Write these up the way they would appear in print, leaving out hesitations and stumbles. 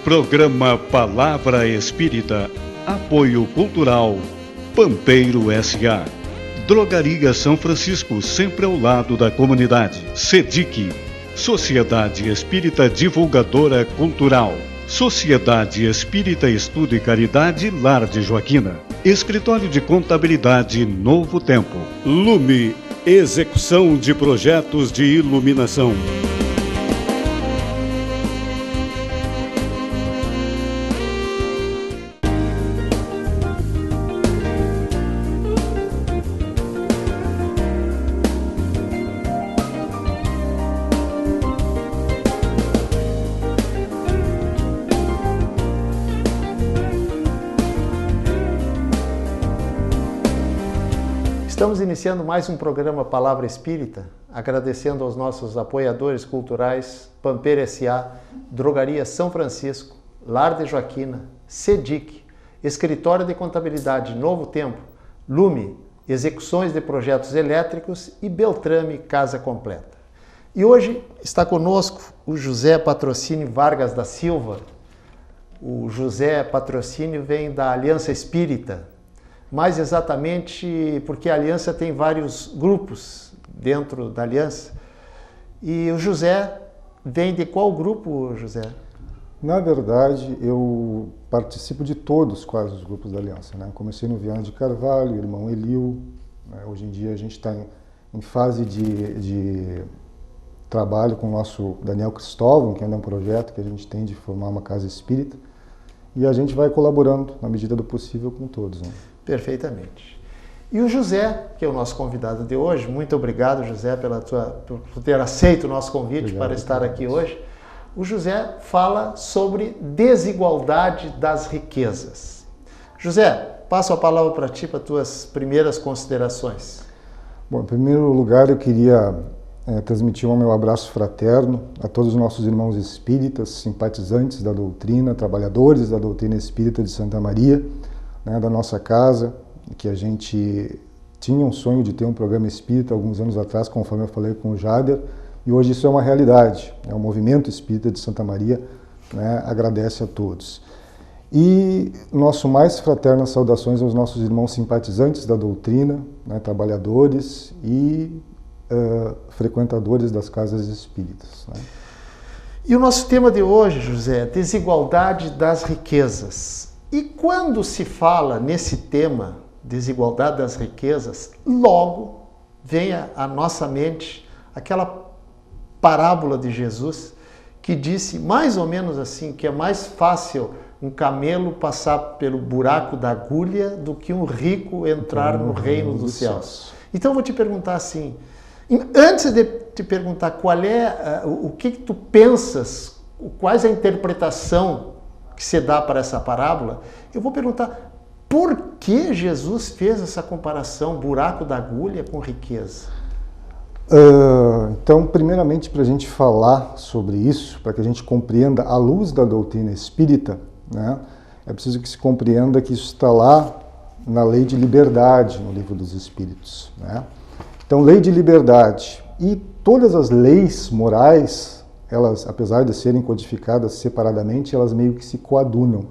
Programa Palavra Espírita, Apoio Cultural, Pampeiro S.A. Drogaria São Francisco, sempre ao lado da comunidade. SEDIC, Sociedade Espírita Divulgadora Cultural. Sociedade Espírita Estudo e Caridade Lar de Joaquina. Escritório de Contabilidade Novo Tempo. Lume, execução de projetos de iluminação. Estamos iniciando mais um programa Palavra Espírita, agradecendo aos nossos apoiadores culturais, Pampeiro S.A., Drogaria São Francisco, Lar de Joaquina, SEDIC, Escritório de Contabilidade Novo Tempo, Lume, Execuções de Projetos Elétricos e Beltrame Casa Completa. E hoje está conosco o José Patrocínio Vargas da Silva. O José Patrocínio vem da Aliança Espírita, mais exatamente porque a Aliança tem vários grupos dentro da Aliança. E o José vem de qual grupo, José? Na verdade, eu participo de todos quase os grupos da Aliança, né? Comecei no Viana de Carvalho, irmão Elil, né? Hoje em dia a gente está em fase de trabalho com o nosso Daniel Cristóvão, que é um projeto que a gente tem de formar uma casa espírita, e a gente vai colaborando na medida do possível com todos, né? Perfeitamente. E o José, que é o nosso convidado de hoje, muito obrigado, José, por ter aceito o nosso convite para estar aqui hoje. O José fala sobre desigualdade das riquezas. José, passo a palavra para ti, para tuas primeiras considerações. Bom, em primeiro lugar, eu queria transmitir o meu abraço fraterno a todos os nossos irmãos espíritas, simpatizantes da doutrina, trabalhadores da doutrina espírita de Santa Maria, né, da nossa casa, que a gente tinha um sonho de ter um programa espírita alguns anos atrás, conforme eu falei com o Jader, e hoje isso é uma realidade. O movimento espírita de Santa Maria, né, agradece a todos. E nosso mais fraternas saudações aos nossos irmãos simpatizantes da doutrina, né, trabalhadores e frequentadores das casas espíritas, né. E o nosso tema de hoje, José, desigualdade das riquezas. E quando se fala nesse tema, desigualdade das riquezas, logo vem à nossa mente aquela parábola de Jesus que disse mais ou menos assim, que é mais fácil um camelo passar pelo buraco da agulha do que um rico entrar no reino dos céus. Então eu vou te perguntar assim, antes de te perguntar qual é, o que tu pensas, quais a interpretação que se dá para essa parábola, eu vou perguntar por que Jesus fez essa comparação, buraco da agulha com riqueza? Então, primeiramente, para a gente falar sobre isso, para que a gente compreenda à luz da doutrina espírita, né, é preciso que se compreenda que isso está lá na lei de liberdade, no Livro dos Espíritos, né? Então, lei de liberdade e todas as leis morais, elas, apesar de serem codificadas separadamente, elas meio que se coadunam.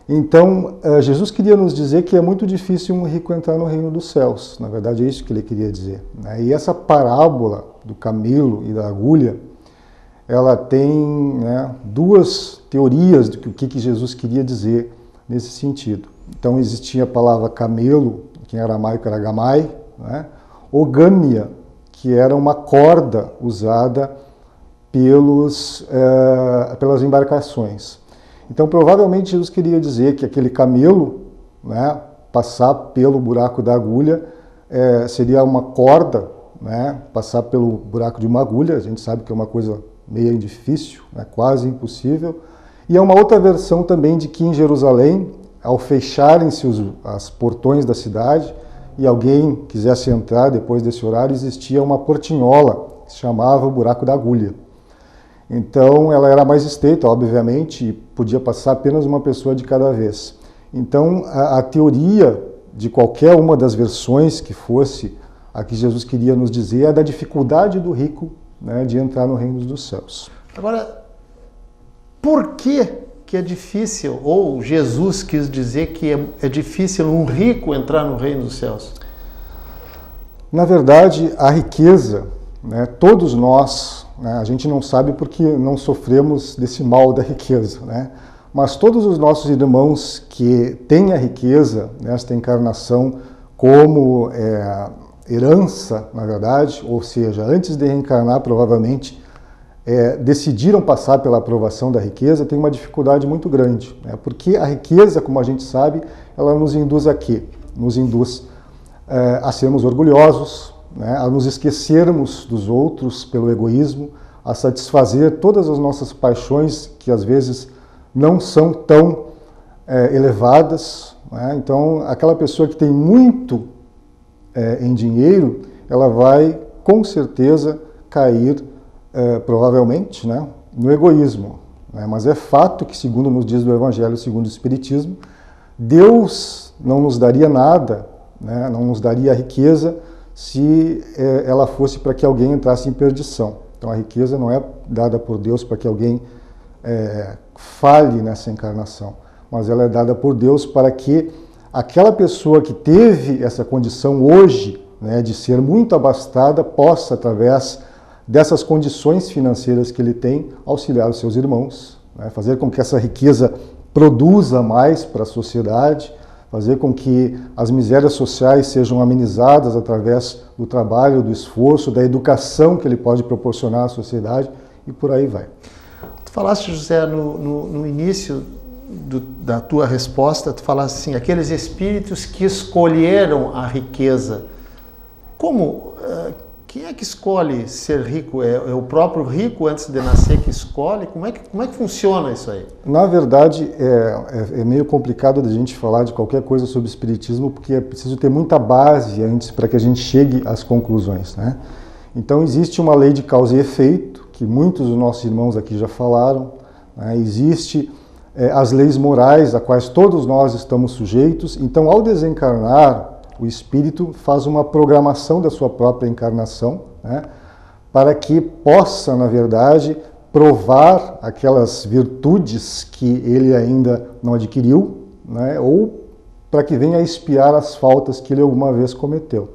Então, Jesus queria nos dizer que é muito difícil um rico entrar no reino dos céus. Na verdade, é isso que ele queria dizer, né? E essa parábola do camelo e da agulha, ela tem, né, duas teorias do que Jesus queria dizer nesse sentido. Então, existia a palavra camelo, que em aramaico era gamai, né? Ou gâmia, que era uma corda usada pelas embarcações. Então, provavelmente, Jesus queria dizer que aquele camelo, né, passar pelo buraco da agulha seria uma corda, né, passar pelo buraco de uma agulha. A gente sabe que é uma coisa meio difícil, né, quase impossível. E é uma outra versão também de que em Jerusalém, ao fecharem-se os portões da cidade e alguém quisesse entrar depois desse horário, existia uma portinhola que se chamava o buraco da agulha. Então, ela era mais estreita, obviamente, e podia passar apenas uma pessoa de cada vez. Então, a teoria de qualquer uma das versões que fosse a que Jesus queria nos dizer é da dificuldade do rico, né, de entrar no reino dos céus. Agora, por que que é difícil, ou Jesus quis dizer que é difícil um rico entrar no reino dos céus? Na verdade, a riqueza, né, todos nós, né, a gente não sabe porque não sofremos desse mal da riqueza, né? Mas todos os nossos irmãos que têm a riqueza nesta encarnação como herança, na verdade, ou seja, antes de reencarnar, provavelmente, decidiram passar pela aprovação da riqueza, tem uma dificuldade muito grande, né? Porque a riqueza, como a gente sabe, ela nos induz a quê? Nos induz a sermos orgulhosos, né? A nos esquecermos dos outros pelo egoísmo, a satisfazer todas as nossas paixões que às vezes não são tão elevadas, né? Então, aquela pessoa que tem muito em dinheiro, ela vai com certeza cair, provavelmente, né, no egoísmo, né? Mas é fato que, segundo nos diz o Evangelho, segundo o Espiritismo, Deus não nos daria nada, né, não nos daria a riqueza se ela fosse para que alguém entrasse em perdição. Então a riqueza não é dada por Deus para que alguém falhe nessa encarnação, mas ela é dada por Deus para que aquela pessoa que teve essa condição hoje, né, de ser muito abastada, possa, através dessas condições financeiras que ele tem, auxiliar os seus irmãos, né, fazer com que essa riqueza produza mais para a sociedade, fazer com que as misérias sociais sejam amenizadas através do trabalho, do esforço, da educação que ele pode proporcionar à sociedade, e por aí vai. Tu falaste, José, no início da tua resposta, tu falaste assim, aqueles espíritos que escolheram a riqueza. Como? Quem é que escolhe ser rico? É o próprio rico antes de nascer que escolhe? Como é que funciona isso aí? Na verdade, é meio complicado da gente falar de qualquer coisa sobre espiritismo, porque é preciso ter muita base antes para que a gente chegue às conclusões, né? Então existe uma lei de causa e efeito, que muitos dos nossos irmãos aqui já falaram, né? Existe as leis morais a quais todos nós estamos sujeitos. Então, ao desencarnar, o espírito faz uma programação da sua própria encarnação, né, para que possa, na verdade, provar aquelas virtudes que ele ainda não adquiriu, né, ou para que venha expiar as faltas que ele alguma vez cometeu.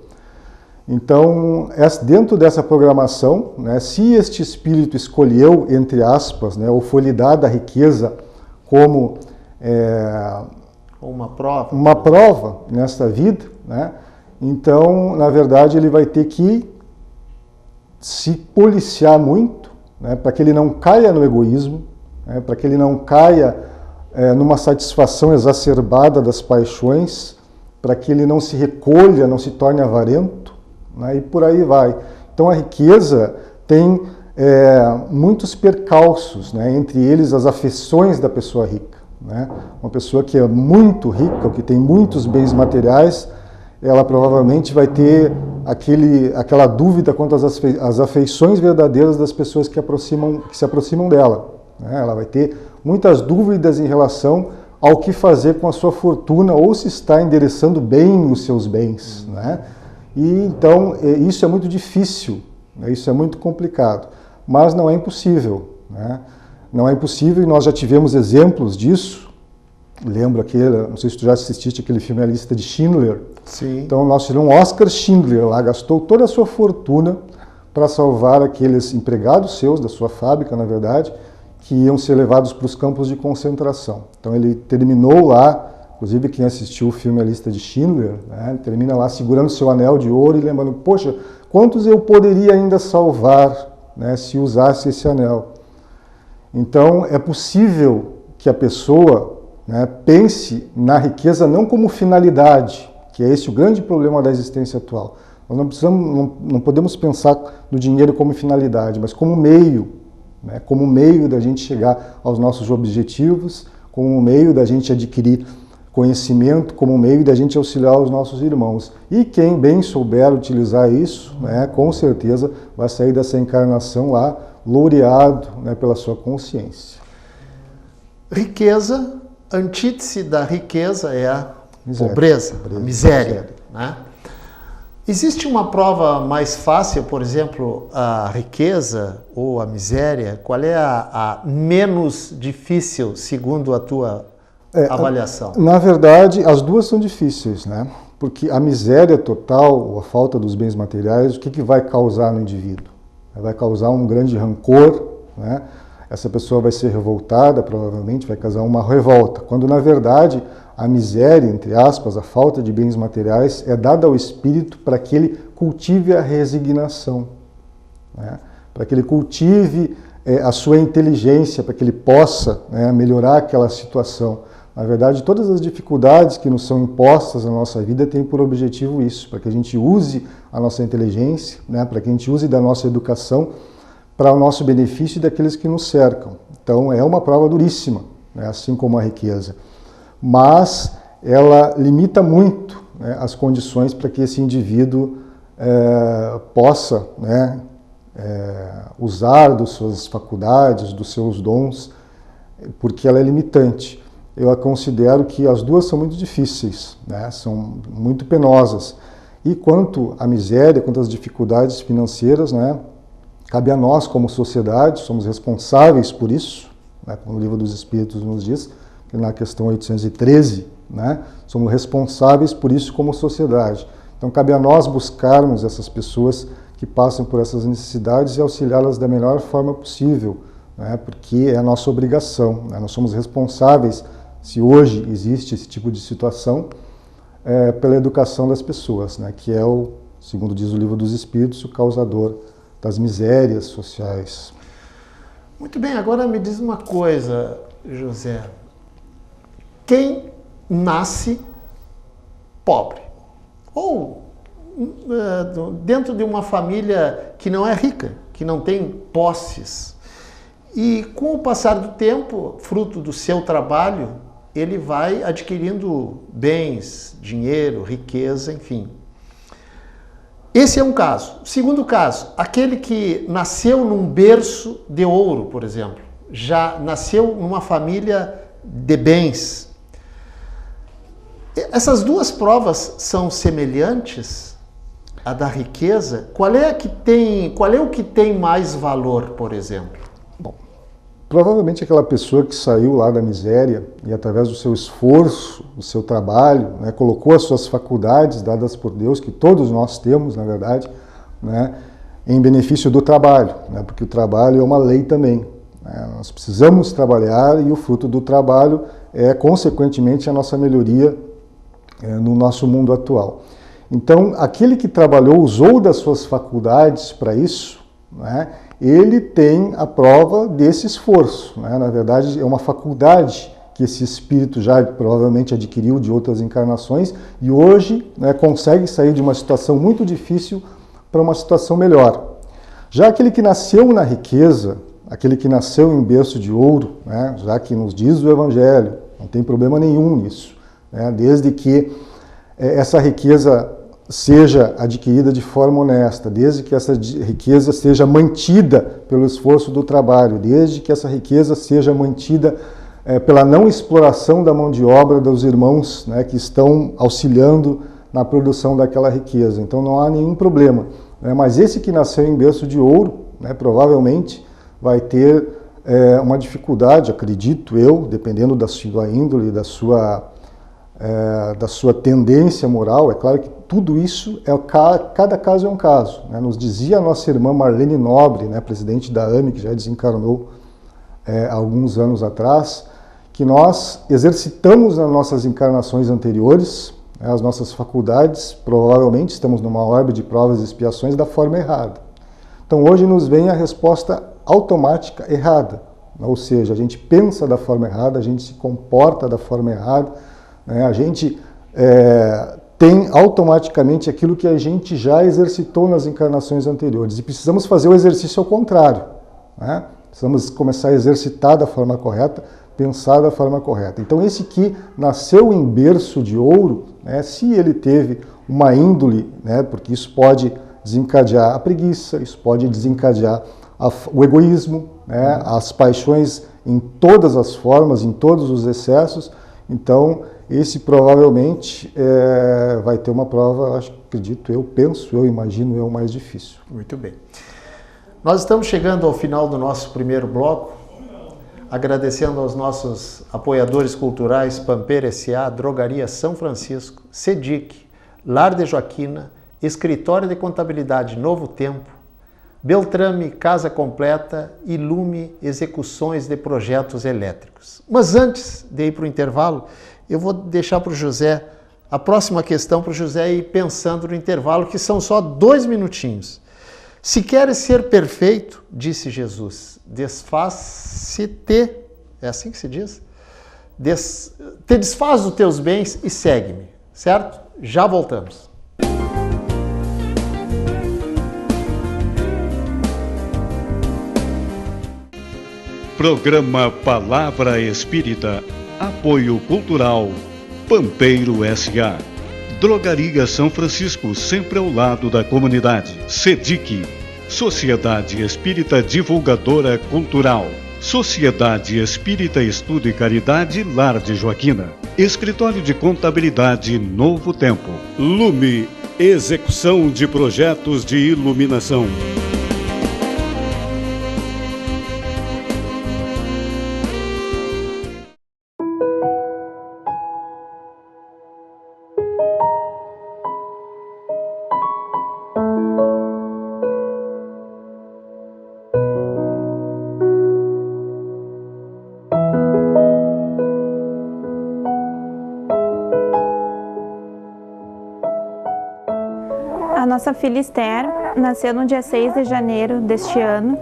Então, dentro dessa programação, né, se este espírito escolheu, entre aspas, né, ou foi lhe dada a riqueza como uma prova nesta vida, né? Então, na verdade, ele vai ter que se policiar muito, né, para que ele não caia no egoísmo, né, para que ele não caia numa satisfação exacerbada das paixões, para que ele não se recolha, não se torne avarento, né, e por aí vai. Então, a riqueza tem muitos percalços, né, entre eles as afeições da pessoa rica, né? Uma pessoa que é muito rica, ou que tem muitos bens materiais, ela provavelmente vai ter aquela dúvida quanto às afeições verdadeiras das pessoas que se aproximam dela, né? Ela vai ter muitas dúvidas em relação ao que fazer com a sua fortuna, ou se está endereçando bem os seus bens, né? E então isso é muito difícil, né? Isso é muito complicado, mas não é impossível, né? Não é impossível, e nós já tivemos exemplos disso. Lembro não sei se tu já assististe aquele filme A Lista de Schindler. Sim. Então nós tivemos Oscar Schindler lá, gastou toda a sua fortuna para salvar aqueles empregados seus, da sua fábrica, na verdade, que iam ser levados para os campos de concentração. Então ele terminou lá, inclusive quem assistiu o filme A Lista de Schindler, né, termina lá segurando seu anel de ouro e lembrando, poxa, quantos eu poderia ainda salvar, né, se usasse esse anel? Então, é possível que a pessoa, né, pense na riqueza não como finalidade, que é esse o grande problema da existência atual. Nós não podemos pensar no dinheiro como finalidade, mas como meio, né, como meio da gente chegar aos nossos objetivos, como meio da gente adquirir conhecimento, como meio da gente auxiliar os nossos irmãos. E quem bem souber utilizar isso, né, com certeza vai sair dessa encarnação lá laureado, né, pela sua consciência. Riqueza, antítese da riqueza é a pobreza, a miséria, né? Existe uma prova mais fácil, por exemplo, a riqueza ou a miséria? Qual é a menos difícil, segundo a tua avaliação? Na verdade, as duas são difíceis, né? Porque a miséria total, ou a falta dos bens materiais, o que vai causar no indivíduo? Vai causar um grande rancor, né? Essa pessoa vai ser revoltada, provavelmente vai causar uma revolta, quando na verdade a miséria, entre aspas, a falta de bens materiais é dada ao espírito para que ele cultive a resignação, né? Para que ele cultive a sua inteligência, para que ele possa, né, melhorar aquela situação. Na verdade, todas as dificuldades que nos são impostas na nossa vida têm por objetivo isso, para que a gente use a nossa inteligência, né, para que a gente use da nossa educação para o nosso benefício e daqueles que nos cercam. Então, é uma prova duríssima, né, assim como a riqueza. Mas ela limita muito, né, as condições para que esse indivíduo possa, né, usar das suas faculdades, dos seus dons, porque ela é limitante. Eu considero que as duas são muito difíceis, né, são muito penosas. E quanto à miséria, quanto às dificuldades financeiras, né, cabe a nós como sociedade, somos responsáveis por isso, né, como o Livro dos Espíritos nos diz, na questão 813, né, somos responsáveis por isso como sociedade. Então cabe a nós buscarmos essas pessoas que passam por essas necessidades e auxiliá-las da melhor forma possível, né, porque é a nossa obrigação, né, nós somos responsáveis, se hoje existe esse tipo de situação, pela educação das pessoas, né, que é o, segundo diz o Livro dos Espíritos, o causador das misérias sociais. Muito bem, agora me diz uma coisa, José. Quem nasce pobre, ou dentro de uma família que não é rica, que não tem posses, e com o passar do tempo, fruto do seu trabalho, ele vai adquirindo bens, dinheiro, riqueza, enfim. Esse é um caso. Segundo caso, aquele que nasceu num berço de ouro, por exemplo, já nasceu numa família de bens. Essas duas provas são semelhantes à da riqueza? Qual é o que tem mais valor, por exemplo? Bom, provavelmente aquela pessoa que saiu lá da miséria e através do seu esforço, do seu trabalho, né, colocou as suas faculdades dadas por Deus, que todos nós temos, na verdade, né, em benefício do trabalho, né, porque o trabalho é uma lei também. Né, nós precisamos trabalhar e o fruto do trabalho é, consequentemente, a nossa melhoria no nosso mundo atual. Então, aquele que trabalhou, usou das suas faculdades para isso, né, ele tem a prova desse esforço. Né? Na verdade, é uma faculdade que esse espírito já provavelmente adquiriu de outras encarnações e hoje, né, consegue sair de uma situação muito difícil para uma situação melhor. Já aquele que nasceu na riqueza, aquele que nasceu em berço de ouro, né, já que nos diz o Evangelho, não tem problema nenhum nisso, né, desde que essa riqueza seja adquirida de forma honesta, desde que essa riqueza seja mantida pelo esforço do trabalho, desde que essa riqueza seja mantida pela não exploração da mão de obra dos irmãos, né, que estão auxiliando na produção daquela riqueza. Então não há nenhum problema. Né, mas esse que nasceu em berço de ouro, né, provavelmente vai ter uma dificuldade, acredito eu, dependendo da sua índole, da sua tendência moral. É claro que tudo isso, cada caso é um caso. Né? Nos dizia a nossa irmã Marlene Nobre, né, presidente da AME, que já desencarnou há alguns anos atrás, que nós exercitamos nas nossas encarnações anteriores, né, as nossas faculdades, provavelmente estamos numa orbe de provas e expiações da forma errada. Então hoje nos vem a resposta automática errada, ou seja, a gente pensa da forma errada, a gente se comporta da forma errada, né, a gente tem automaticamente aquilo que a gente já exercitou nas encarnações anteriores e precisamos fazer o exercício ao contrário, né? Precisamos começar a exercitar da forma correta, pensar da forma correta. Então esse que nasceu em berço de ouro, né, se ele teve uma índole, né, porque isso pode desencadear a preguiça, isso pode desencadear o egoísmo, né, as paixões em todas as formas, em todos os excessos. Então, esse provavelmente vai ter uma prova, acredito eu, penso eu, imagino eu, mais difícil. Muito bem. Nós estamos chegando ao final do nosso primeiro bloco, agradecendo aos nossos apoiadores culturais Pampeira S.A., Drogaria São Francisco, SEDIC, Lar de Joaquina, Escritório de Contabilidade Novo Tempo, Beltrame Casa Completa e Lume Execuções de Projetos Elétricos. Mas antes de ir para o intervalo, eu vou deixar para o José a próxima questão para o José ir pensando no intervalo, que são só 2 minutinhos. Se queres ser perfeito, disse Jesus, desfaz-te, é assim que se diz? Te desfaz dos teus bens e segue-me, certo? Já voltamos. Programa Palavra Espírita, apoio cultural, Pampeiro S.A. Drogaria São Francisco, sempre ao lado da comunidade. SEDIC, Sociedade Espírita Divulgadora Cultural. Sociedade Espírita Estudo e Caridade Lar de Joaquina. Escritório de Contabilidade Novo Tempo. Lume, execução de projetos de iluminação. A nossa filha Esther nasceu no dia 6 de janeiro deste ano.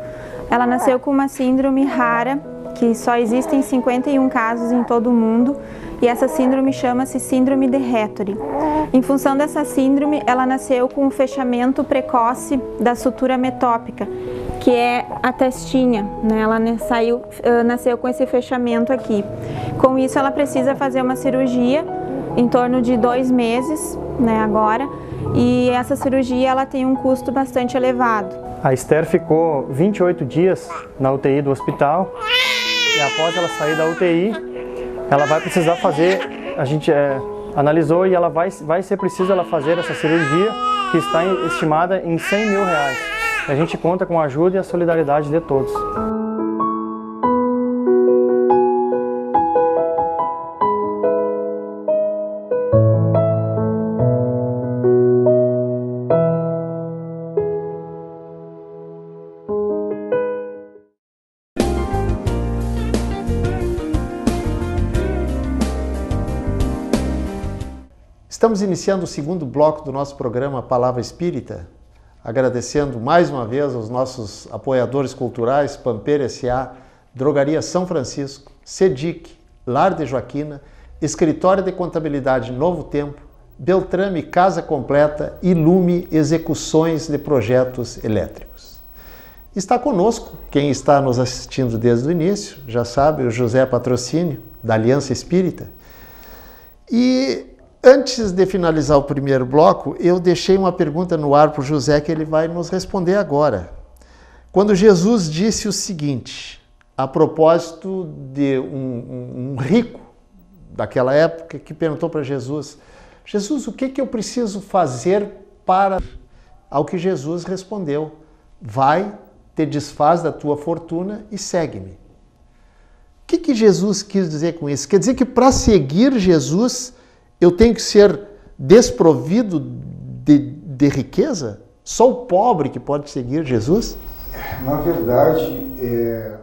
Ela nasceu com uma síndrome rara, que só existem 51 casos em todo o mundo, e essa síndrome chama-se síndrome de Hattori. Em função dessa síndrome, ela nasceu com um fechamento precoce da sutura metópica, que é a testinha, né? Ela nasceu com esse fechamento aqui. Com isso, ela precisa fazer uma cirurgia em torno de 2 meses, né, agora, e essa cirurgia ela tem um custo bastante elevado. A Esther ficou 28 dias na UTI do hospital e após ela sair da UTI, ela vai precisar fazer, a gente analisou e ela vai ser preciso ela fazer essa cirurgia que está estimada em R$100 mil. A gente conta com a ajuda e a solidariedade de todos. Estamos iniciando o segundo bloco do nosso programa Palavra Espírita, agradecendo mais uma vez aos nossos apoiadores culturais, Pampeira S.A., Drogaria São Francisco, SEDIC, Lar de Joaquina, Escritório de Contabilidade Novo Tempo, Beltrame Casa Completa e Lume Execuções de Projetos Elétricos. Está conosco, quem está nos assistindo desde o início, já sabe, o José Patrocínio, da Aliança Espírita. E antes de finalizar o primeiro bloco, eu deixei uma pergunta no ar para o José que ele vai nos responder agora. Quando Jesus disse o seguinte, a propósito de um rico daquela época que perguntou para Jesus, Jesus, o que eu preciso fazer para... Ao que Jesus respondeu, vai, te desfaz da tua fortuna e segue-me. O que Jesus quis dizer com isso? Quer dizer que para seguir Jesus eu tenho que ser desprovido de riqueza? Só o pobre que pode seguir Jesus? Na verdade,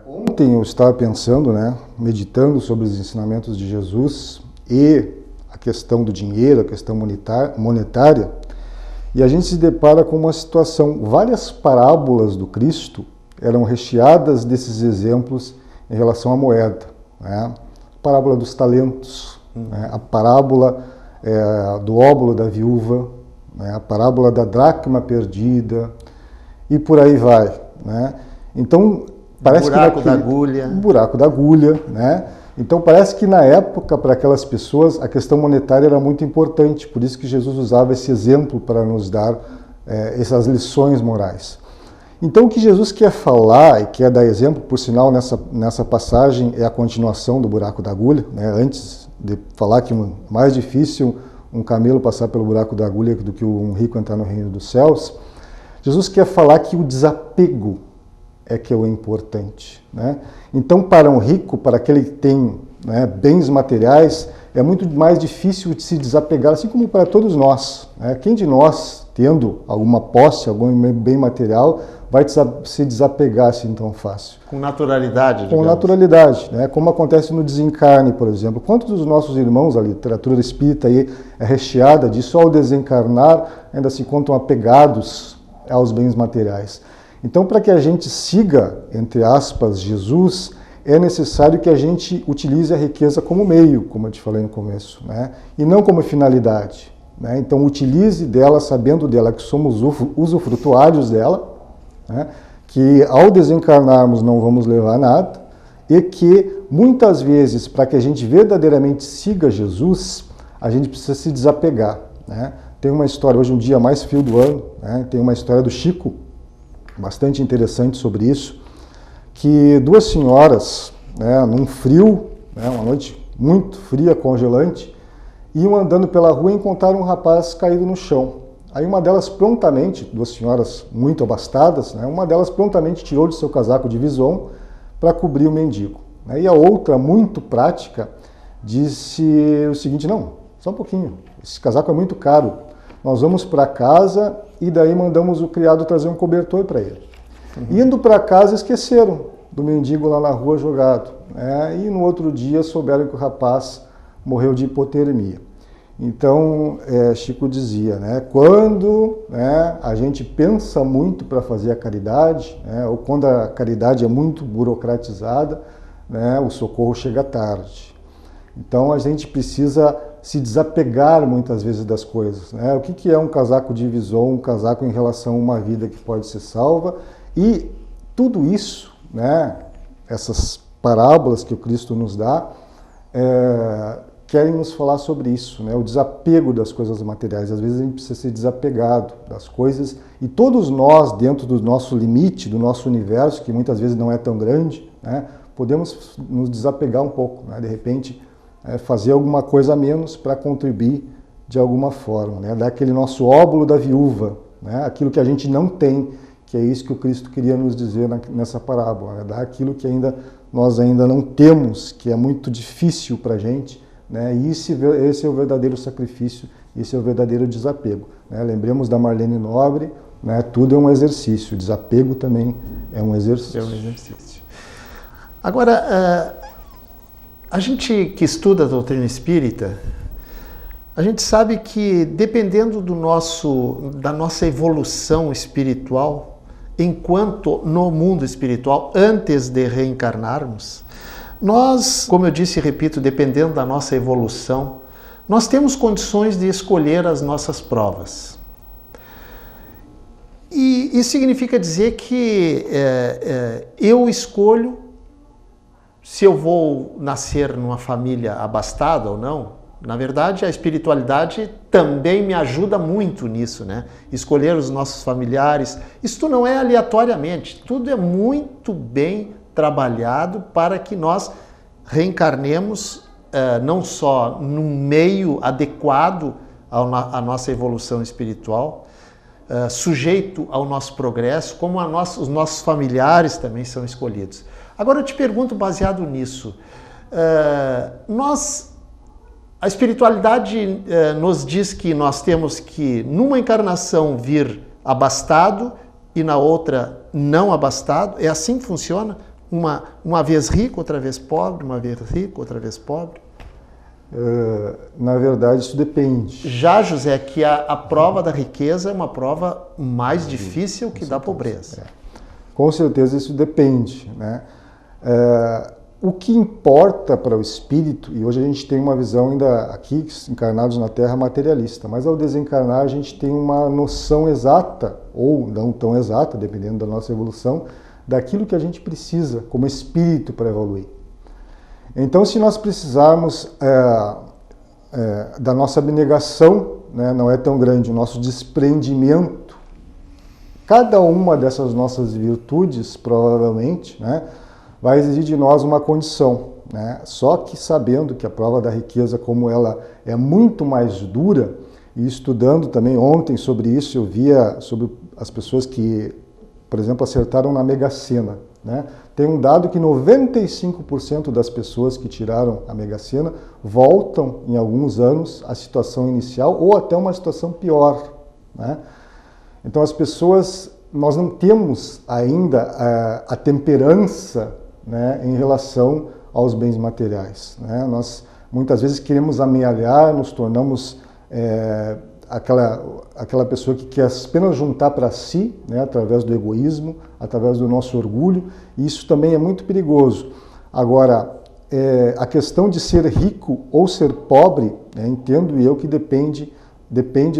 ontem eu estava pensando, meditando sobre os ensinamentos de Jesus e a questão do dinheiro, a questão monetária, e a gente se depara com uma situação. Várias parábolas do Cristo eram recheadas desses exemplos em relação à moeda. A parábola dos talentos, a parábola do óbolo da viúva, a parábola da dracma perdida, e por aí vai. Então, parece buraco da agulha. Buraco da agulha. Então, parece que na época, para aquelas pessoas, a questão monetária era muito importante, por isso que Jesus usava esse exemplo para nos dar essas lições morais. Então o que Jesus quer falar e quer dar exemplo, por sinal nessa passagem é a continuação do buraco da agulha, né? Antes de falar que é mais difícil um camelo passar pelo buraco da agulha do que um rico entrar no reino dos céus, Jesus quer falar que o desapego é que é o importante, né? Então para um rico, para aquele que tem, né, bens materiais, é muito mais difícil de se desapegar, assim como para todos nós, né? Quem de nós, tendo alguma posse, algum bem material, vai se desapegar assim tão fácil? Com naturalidade, digamos. Com naturalidade, né? Como acontece no desencarne, por exemplo. Quantos dos nossos irmãos, a literatura espírita aí é recheada disso, ao desencarnar ainda se encontram apegados aos bens materiais. Então, para que a gente siga, entre aspas, Jesus, é necessário que a gente utilize a riqueza como meio, como eu te falei no começo, né? E não como finalidade, né? Então, utilize dela, sabendo dela que somos usufrutuários dela, né? Que ao desencarnarmos não vamos levar nada, e que muitas vezes, para que a gente verdadeiramente siga Jesus, a gente precisa se desapegar, né? Tem uma história, hoje um dia mais frio do ano, né? Tem uma história do Chico, bastante interessante sobre isso, que duas senhoras, né, num frio, né, uma noite muito fria, congelante, iam andando pela rua e encontraram um rapaz caído no chão. Aí uma delas prontamente, duas senhoras muito abastadas, né, uma delas prontamente tirou de seu casaco de vison para cobrir o mendigo. E a outra, muito prática, disse o seguinte: não, só um pouquinho, esse casaco é muito caro, nós vamos para casa e daí mandamos o criado trazer um cobertor para ele. Indo para casa, esqueceram do mendigo lá na rua jogado, né? E no outro dia souberam que o rapaz morreu de hipotermia. Então, Chico dizia, né, quando, né, a gente pensa muito para fazer a caridade, né, ou quando a caridade é muito burocratizada, né, o socorro chega tarde. Então, a gente precisa se desapegar muitas vezes das coisas, né? O que é um casaco de vison, um casaco em relação a uma vida que pode ser salva? E tudo isso, né, essas parábolas que o Cristo nos dá, querem nos falar sobre isso, né, o desapego das coisas materiais. Às vezes a gente precisa ser desapegado das coisas, e todos nós, dentro do nosso limite, do nosso universo, que muitas vezes não é tão grande, né, podemos nos desapegar um pouco, né, de repente fazer alguma coisa a menos para contribuir de alguma forma, né, dar aquele nosso óbolo da viúva, né, aquilo que a gente não tem, que é isso que o Cristo queria nos dizer nessa parábola, né? Dar aquilo que nós ainda não temos, que é muito difícil para a gente, né? E esse é o verdadeiro sacrifício, esse é o verdadeiro desapego, né? Lembremos da Marlene Nobre, né? Tudo é um exercício, o desapego também é um exercício. É um exercício. Agora, a gente que estuda a doutrina espírita, a gente sabe que dependendo da nossa evolução espiritual, enquanto no mundo espiritual, antes de reencarnarmos, nós, como eu disse e repito, dependendo da nossa evolução, nós temos condições de escolher as nossas provas. E isso significa dizer que eu escolho se eu vou nascer numa família abastada ou não. Na verdade, a espiritualidade também me ajuda muito nisso, né? Escolher os nossos familiares. Isso não é aleatoriamente, tudo é muito bem trabalhado para que nós reencarnemos não só num meio adequado à nossa evolução espiritual, sujeito ao nosso progresso, como os nossos familiares também são escolhidos. Agora eu te pergunto, baseado nisso, a espiritualidade nos diz que nós temos que, numa encarnação, vir abastado e na outra não abastado. É assim que funciona? Uma vez rico, outra vez pobre, uma vez rico, outra vez pobre? Na verdade, isso depende. Já, José, que a prova da riqueza é uma prova mais difícil que da pobreza. Com certeza isso depende, né? O que importa para o espírito, e hoje a gente tem uma visão ainda aqui, encarnados na Terra, materialista, mas ao desencarnar a gente tem uma noção exata, ou não tão exata, dependendo da nossa evolução, daquilo que a gente precisa como espírito para evoluir. Então, se nós precisarmos da nossa abnegação, né, não é tão grande, o nosso desprendimento cada uma dessas nossas virtudes, provavelmente, né, vai exigir de nós uma condição, né? Só que sabendo que a prova da riqueza, como ela é muito mais dura, e estudando também ontem sobre isso, eu via sobre as pessoas que, por exemplo, acertaram na Mega Sena, né? Tem um dado que 95% das pessoas que tiraram a Mega Sena voltam em alguns anos à situação inicial ou até uma situação pior, né? Então as pessoas, nós não temos ainda a temperança, né, em relação aos bens materiais, né? Nós muitas vezes queremos amealhar, nos tornamos aquela pessoa que quer apenas juntar para si, né, através do egoísmo, através do nosso orgulho, e isso também é muito perigoso. Agora, a questão de ser rico ou ser pobre, né, entendo eu que depende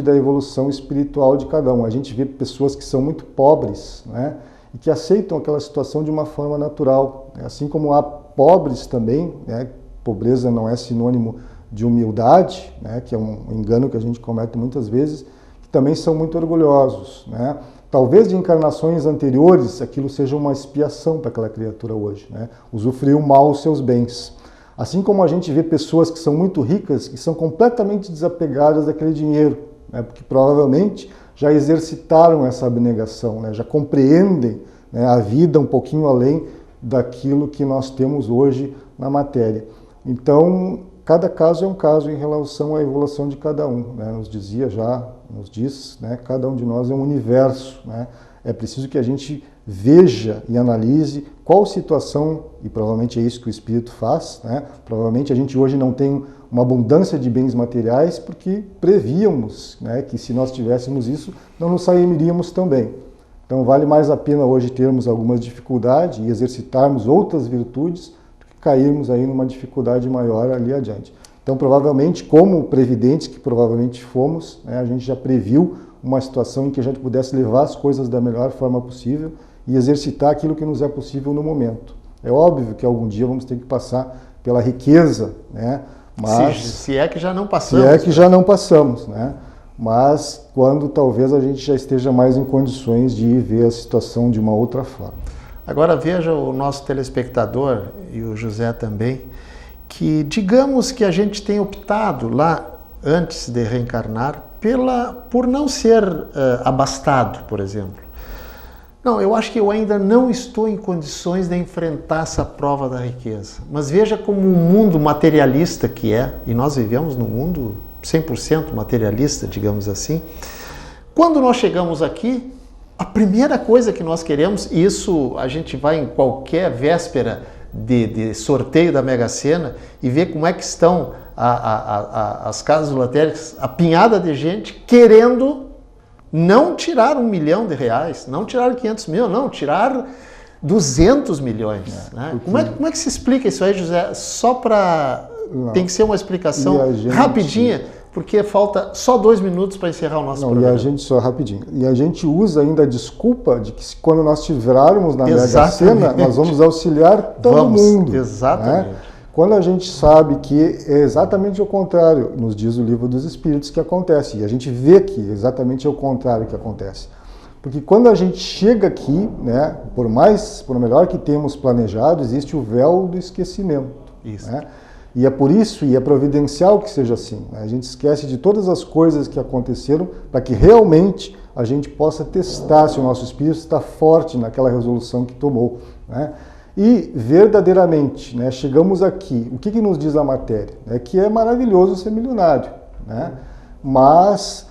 da evolução espiritual de cada um. A gente vê pessoas que são muito pobres, né, e que aceitam aquela situação de uma forma natural, né? Assim como há pobres também, né, pobreza não é sinônimo de humildade, né, que é um engano que a gente comete muitas vezes, que também são muito orgulhosos, né? Talvez de encarnações anteriores aquilo seja uma expiação para aquela criatura hoje, né? Usufruiu mal os seus bens. Assim como a gente vê pessoas que são muito ricas, que são completamente desapegadas daquele dinheiro, né, porque provavelmente já exercitaram essa abnegação, né, já compreendem, né, a vida um pouquinho além daquilo que nós temos hoje na matéria. Então, cada caso é um caso em relação à evolução de cada um, né? Nos diz, né? Cada um de nós é um universo, né? É preciso que a gente veja e analise qual situação, e provavelmente é isso que o Espírito faz, né? Provavelmente a gente hoje não tem uma abundância de bens materiais porque prevíamos, né, que se nós tivéssemos isso, não nos sairíamos tão bem. Então vale mais a pena hoje termos algumas dificuldades e exercitarmos outras virtudes do que cairmos aí numa dificuldade maior ali adiante. Então provavelmente, como previdentes que provavelmente fomos, né, a gente já previu uma situação em que a gente pudesse levar as coisas da melhor forma possível e exercitar aquilo que nos é possível no momento. É óbvio que algum dia vamos ter que passar pela riqueza, né? Mas se é que já não passamos. Se é que já não passamos, né? Mas quando talvez a gente já esteja mais em condições de ver a situação de uma outra forma. Agora veja o nosso telespectador, e o José também, que digamos que a gente tem optado lá, antes de reencarnar, por não ser abastado, por exemplo. Não, eu acho que eu ainda não estou em condições de enfrentar essa prova da riqueza. Mas veja como um mundo materialista que é, e nós vivemos num mundo 100% materialista, digamos assim. Quando nós chegamos aqui, a primeira coisa que nós queremos, e isso a gente vai em qualquer véspera de sorteio da Mega Sena e vê como é que estão as casas lotéricas, apinhada de gente querendo não tirar R$1 milhão, não tirar 500 mil, não, tirar 200 milhões. Né? Como é que se explica isso aí, José? Só para... Tem que ser uma explicação rapidinha, porque falta só 2 minutos para encerrar o nosso programa. E a gente, só rapidinho, e a gente usa ainda a desculpa de que quando nós estivermos na Mega Sena, nós vamos auxiliar todo mundo. Exatamente. Né? Quando a gente sabe que é exatamente o contrário, nos diz o Livro dos Espíritos, que acontece. E a gente vê que exatamente é o contrário que acontece. Porque quando a gente chega aqui, né, por melhor que temos planejado, existe o véu do esquecimento. Isso. Né? E é por isso, e é providencial que seja assim. Né? A gente esquece de todas as coisas que aconteceram para que realmente a gente possa testar se o nosso espírito está forte naquela resolução que tomou. Né? E verdadeiramente, né, chegamos aqui, o que nos diz a matéria? É que é maravilhoso ser milionário, né? Mas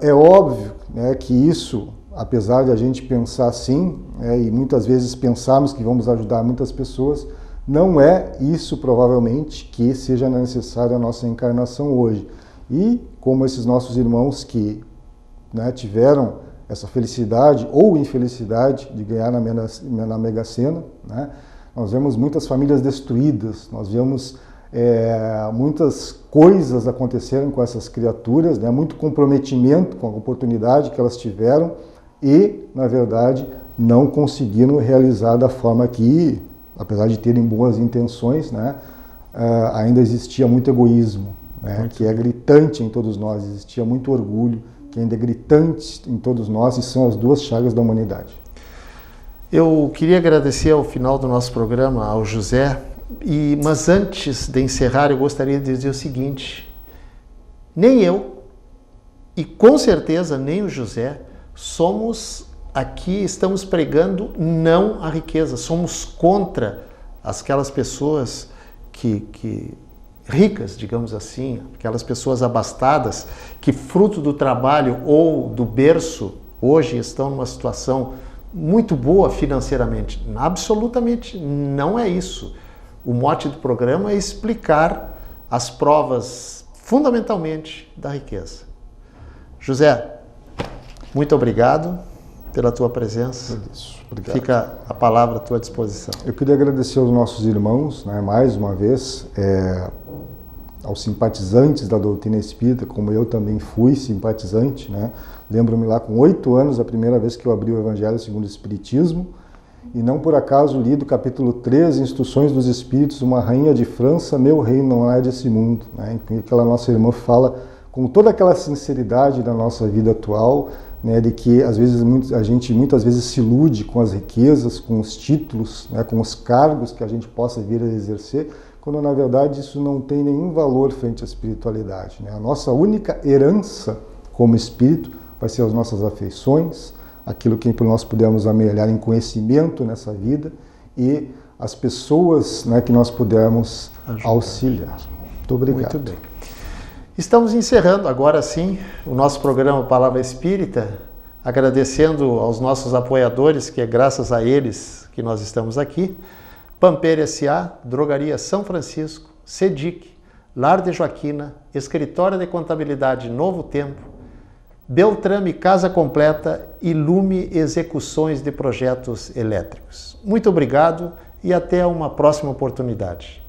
é óbvio, né, que isso, apesar de a gente pensar assim, né, e muitas vezes pensarmos que vamos ajudar muitas pessoas, não é isso provavelmente que seja necessário a nossa encarnação hoje. E como esses nossos irmãos que, né, tiveram essa felicidade ou infelicidade de ganhar na Mega Sena, né? Nós vemos muitas famílias destruídas, nós vemos muitas coisas acontecerem com essas criaturas, né? Muito comprometimento com a oportunidade que elas tiveram e, na verdade, não conseguiram realizar da forma que, apesar de terem boas intenções, né, ainda existia muito egoísmo, né, que é gritante em todos nós, existia muito orgulho, que ainda é gritante em todos nós e são as duas chagas da humanidade. Eu queria agradecer ao final do nosso programa ao José, mas antes de encerrar eu gostaria de dizer o seguinte: nem eu e com certeza nem o José estamos pregando não à riqueza, somos contra aquelas pessoas que ricas, digamos assim, aquelas pessoas abastadas que fruto do trabalho ou do berço hoje estão numa situação muito boa financeiramente. Absolutamente não é isso. O mote do programa é explicar as provas, fundamentalmente, da riqueza. José, muito obrigado pela tua presença. Obrigado. Fica a palavra à tua disposição. Eu queria agradecer aos nossos irmãos, né, mais uma vez, aos simpatizantes da doutrina espírita, como eu também fui simpatizante, né? Lembro-me lá com 8 anos, a primeira vez que eu abri o Evangelho segundo o Espiritismo, e não por acaso li do capítulo 13, Instruções dos Espíritos, uma rainha de França, meu reino não é desse mundo, né? Em que aquela nossa irmã fala com toda aquela sinceridade da nossa vida atual, né, de que às vezes a gente muitas vezes se ilude com as riquezas, com os títulos, né, com os cargos que a gente possa vir a exercer, quando na verdade isso não tem nenhum valor frente à espiritualidade, né? A nossa única herança como espírito vai ser as nossas afeições, aquilo que nós pudermos amelhar em conhecimento nessa vida e as pessoas, né, que nós pudermos auxiliar. Muito obrigado. Muito bem. Estamos encerrando agora sim o nosso programa Palavra Espírita, agradecendo aos nossos apoiadores, que é graças a eles que nós estamos aqui: Pampeira S.A., Drogaria São Francisco, SEDIC, Lar de Joaquina, Escritório de Contabilidade Novo Tempo, Beltrame Casa Completa e Lume Execuções de Projetos Elétricos. Muito obrigado e até uma próxima oportunidade.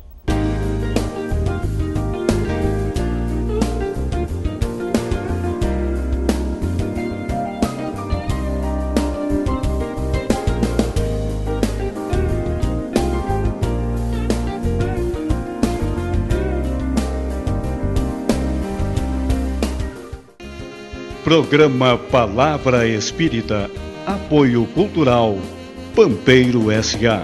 Programa Palavra Espírita. Apoio Cultural Pampeiro S.A.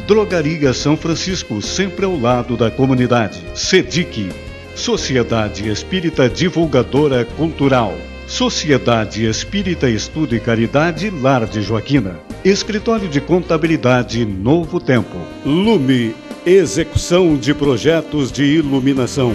Drogaria São Francisco, sempre ao lado da comunidade. SEDIC, Sociedade Espírita Divulgadora Cultural. Sociedade Espírita Estudo e Caridade Lar de Joaquina. Escritório de Contabilidade Novo Tempo. Lume Execução de Projetos de Iluminação.